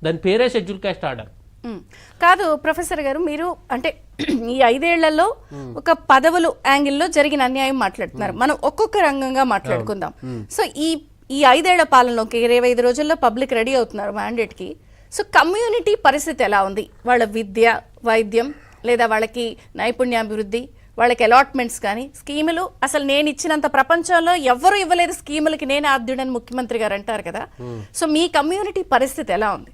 దాని పేరే schedule caste order. కాదు ప్రొఫెసర్ గారు, మీరు అంటే ఈ 5 ఏళ్లలో ఒక పదవులు యాంగిల్లో జరిగిన అన్యాయం మాట్లాడుతున్నారు. మనం ఒక్కొక్క రంగంగా మాట్లాడుకుందాం. సో ఈ 5 ఏళ్ల పాలనలో 25 రోజుల్లో పబ్లిక్ రెడీ అవుతున్నారు మ్యాండేట్ కి. సో కమ్యూనిటీ పరిస్థితి ఎలా ఉంది? వాళ్ళ విద్య, వైద్యం, లేదా వాళ్ళకి నైపుణ్యాభివృద్ధి, వాళ్ళకి అలాట్మెంట్స్ కానీ స్కీములు, అసలు నేను ఇచ్చినంత ప్రపంచంలో ఎవరు ఇవ్వలేదు స్కీములకి, నేను ఆద్యుడని ముఖ్యమంత్రి గారు అంటారు కదా. సో మీ కమ్యూనిటీ పరిస్థితి ఎలా ఉంది?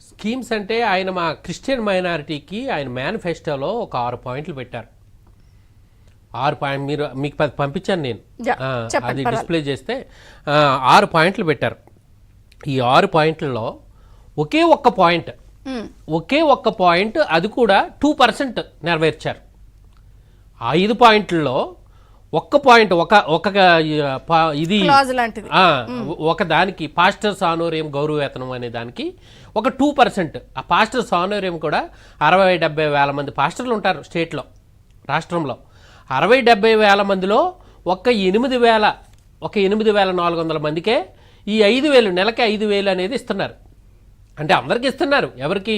స్కీమ్స్ అంటే ఆయన మా క్రిస్టియన్ మైనారిటీకి ఆయన మేనిఫెస్టోలో ఒక 6 పాయింట్లు పెట్టారు. 6 పాయింట్ మీకు పంపించాను నేను, అది డిస్ప్లే చేస్తే 6 పాయింట్లు పెట్టారు. ఈ 6 పాయింట్లలో ఒకే ఒక్క పాయింట్ అది కూడా 2% నెరవేర్చారు. 5 పాయింట్లలో ఒక్క పాయింట్ ఇది ఒక దానికి పాస్టర్స్ ఆనోరియం గౌరవ వేతనం అనే దానికి ఒక 2%. ఆ పాస్టర్స్ ఆనోరియం కూడా 60-70 వేల మంది పాస్టర్లు ఉంటారు స్టేట్లో, రాష్ట్రంలో. 60-70 వేల మందిలో ఒక 8,400 మందికే ఈ 5,000 నెలకి 5,000 అనేది ఇస్తున్నారు. అంటే అందరికి ఇస్తున్నారు. ఎవరికి?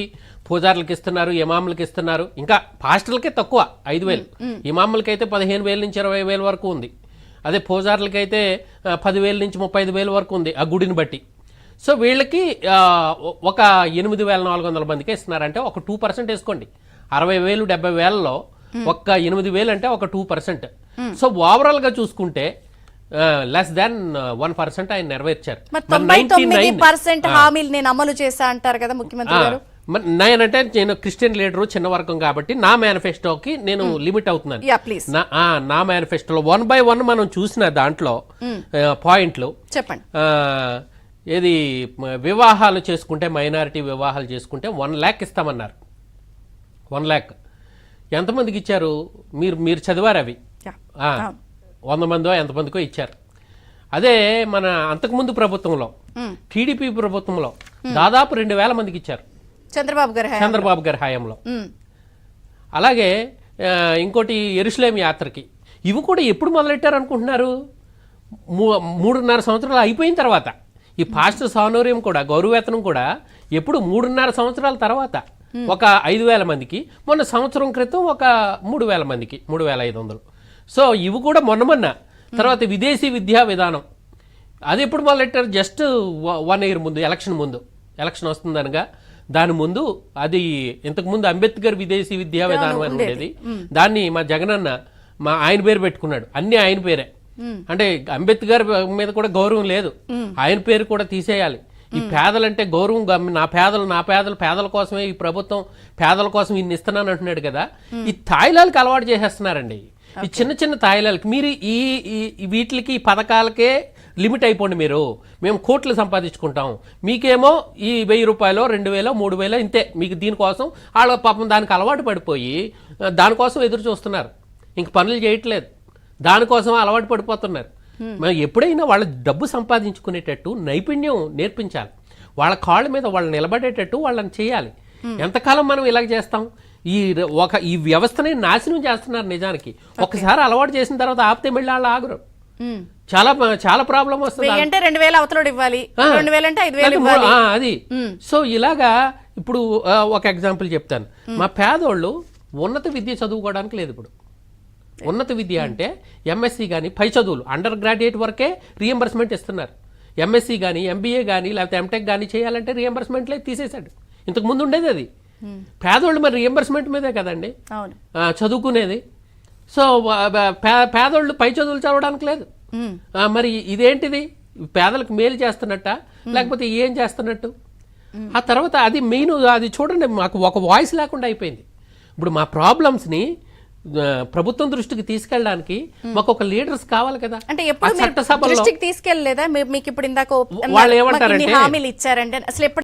పూజారులకి ఇస్తున్నారు, ఇమాములకి ఇస్తున్నారు. ఇంకా పాస్టర్లకే తక్కువ 5,000. ఇమాములకైతే 15,000 నుంచి 20,000 వరకు ఉంది. అదే పూజారులకైతే 10,000 నుంచి 35,000 వరకు ఉంది ఆ గుడిని బట్టి. సో వీళ్ళకి ఒక 8,400 మందికే ఇస్తున్నారు. అంటే ఒక 2% వేసుకోండి. 60,000 70,000లో ఒక్క 8,000 అంటే ఒక 2%. సో ఓవరాల్ గా చూసుకుంటే లెస్ దాన్ 1% ఆయన నెరవేర్చారు. 99% హామీలు నేను అమలు చేశా అంటారు కదా ముఖ్యమంత్రి గారు. నేనంటే నేను క్రిస్టియన్ లీడరు, చిన్న వర్గం కాబట్టి నా మేనిఫెస్టోకి నేను లిమిట్ అవుతున్నాను. నా మేనిఫెస్టోలో 1 by 1 మనం చూసిన దాంట్లో పాయింట్లు చెప్పండి. ఏది వివాహాలు చేసుకుంటే, మైనారిటీ వివాహాలు చేసుకుంటే 1 lakh ఇస్తామన్నారు. 1 lakh ఎంతమందికి ఇచ్చారు? మీరు చదివారు అవి. 100 మందో ఎంతమందికో ఇచ్చారు. అదే మన అంతకుముందు ప్రభుత్వంలో, టీడీపీ ప్రభుత్వంలో దాదాపు 2,000 మందికి ఇచ్చారు చంద్రబాబు గారి హయాంలో. అలాగే ఇంకోటి యెరూషలేము యాత్రకి, ఇవి కూడా ఎప్పుడు మొదలెట్టారు అనుకుంటున్నారు? 3.5 సంవత్సరాలు అయిపోయిన తర్వాత. ఈ పాస్టర్స్ ఆనోరియం కూడా, గౌరవవేతనం కూడా ఎప్పుడు 3.5 సంవత్సరాల తర్వాత ఒక 5,000 మందికి, మొన్న సంవత్సరం క్రితం ఒక 3,000 మందికి, 3,500. సో ఇవి కూడా మొన్న తర్వాత విదేశీ విద్యా విధానం అది ఎప్పుడు మొదలెట్టారు? జస్ట్ 1 year ముందు, ఎలక్షన్ వస్తుందనగా దాని ముందు. అది ఇంతకుముందు అంబేద్కర్ విదేశీ విద్యా విధానం అని ఉండేది. దాన్ని మా జగనన్న ఆయన పేరు పెట్టుకున్నాడు. అన్ని ఆయన పేరే. అంటే అంబేద్కర్ మీద కూడా గౌరవం లేదు, ఆయన పేరు కూడా తీసేయాలి. ఈ పేదలంటే గౌరవం, నా పేదల కోసమే ఈ ప్రభుత్వం, పేదల కోసం ఇన్ని ఇస్తున్నాను అంటున్నాడు కదా. ఈ తాయిలాలకి అలవాటు చేసేస్తున్నారండి. ఈ చిన్న తాయిలాలకి మీరు ఈ వీటికి, ఈ పథకాలకే లిమిట్ అయిపోండి. మేము కోట్లు సంపాదించుకుంటాం, మీకేమో ఈ 1,000 రూపాయలు, 2,000, 3,000 ఇంతే. మీకు దీనికోసం వాళ్ళ పాపం దానికి అలవాటు పడిపోయి దానికోసం ఎదురు చూస్తున్నారు. ఇంక పనులు చేయట్లేదు, దానికోసం అలవాటు పడిపోతున్నారు. మనం ఎప్పుడైనా వాళ్ళ డబ్బు సంపాదించుకునేటట్టు నైపుణ్యం నేర్పించాలి. వాళ్ళ కాళ్ళ మీద వాళ్ళు నిలబడేటట్టు వాళ్ళని చేయాలి. ఎంతకాలం మనం ఇలాగ చేస్తాం? ఈ వ్యవస్థని నాశనం చేస్తున్నారు నిజానికి. ఒకసారి అలవాటు చేసిన తర్వాత ఆపితే మళ్ళీ వాళ్ళు ఆగరు. చాలా ప్రాబ్లం వస్తుంది. 2,000 అవతలోడు ఇవ్వాలి, 2,000 అంటే 5,000 ఇవ్వాలి. అది. సో ఇలాగా ఇప్పుడు ఒక ఎగ్జాంపుల్ చెప్తాను. మా పేదోళ్ళు ఉన్నత విద్య చదువుకోవడానికి లేదు. ఇప్పుడు ఉన్నత విద్య అంటే ఎంఎస్సి కానీ, పై చదువులు అండర్ గ్రాడ్యుయేట్ వరకే రియంబర్స్మెంట్ ఇస్తున్నారు. ఎంఎస్సి కానీ, ఎంబీఏ కానీ, లేకపోతే ఎంటెక్ కానీ చేయాలంటే రియంబర్స్మెంట్లే తీసేశాడు. ఇంతకు ముందు ఉండేది అది. పేదోళ్ళు మరి రియంబర్స్మెంట్ మీదే కదండి చదువుకునేది. సో పేదోళ్ళు పై చదువులు చదవడానికి లేదు. మరి ఇదేంటిది? పేదలకు మేలు చేస్తున్నట్ట, లేకపోతే ఏం చేస్తున్నట్టు? ఆ తర్వాత అది మెయిన్, అది చూడండి, మాకు ఒక వాయిస్ లేకుండా అయిపోయింది. ఇప్పుడు మా ప్రాబ్లమ్స్ని ప్రభుత్వం దృష్టికి తీసుకెళ్ళడానికి మాకు ఒక లీడర్స్ కావాలి కదా. అంటే ఎప్పుడు దృష్టికి తీసుకెళ్ళలేదా? మీకు ఇప్పుడు ఇందాక వాళ్ళు ఏమంటారంటే హామీలు ఇచ్చారంటే అసలు